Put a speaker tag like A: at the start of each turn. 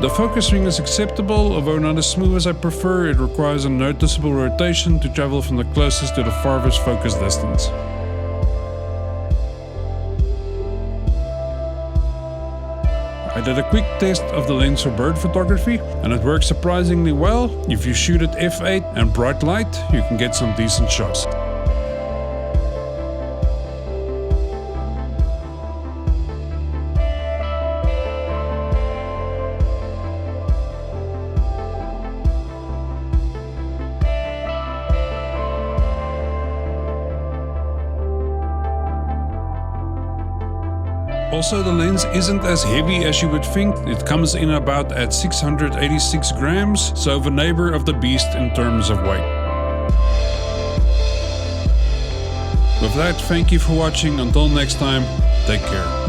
A: The focus ring is acceptable, although not as smooth as I prefer. It requires a noticeable rotation to travel from the closest to the farthest focus distance. I did a quick test of the lens for bird photography and it works surprisingly well. If you shoot at f8 and bright light, you can get some decent shots. Also, the lens isn't as heavy as you would think. It comes in about at 686 grams, so the neighbor of the beast in terms of weight. With that, thank you for watching. Until next time, take care.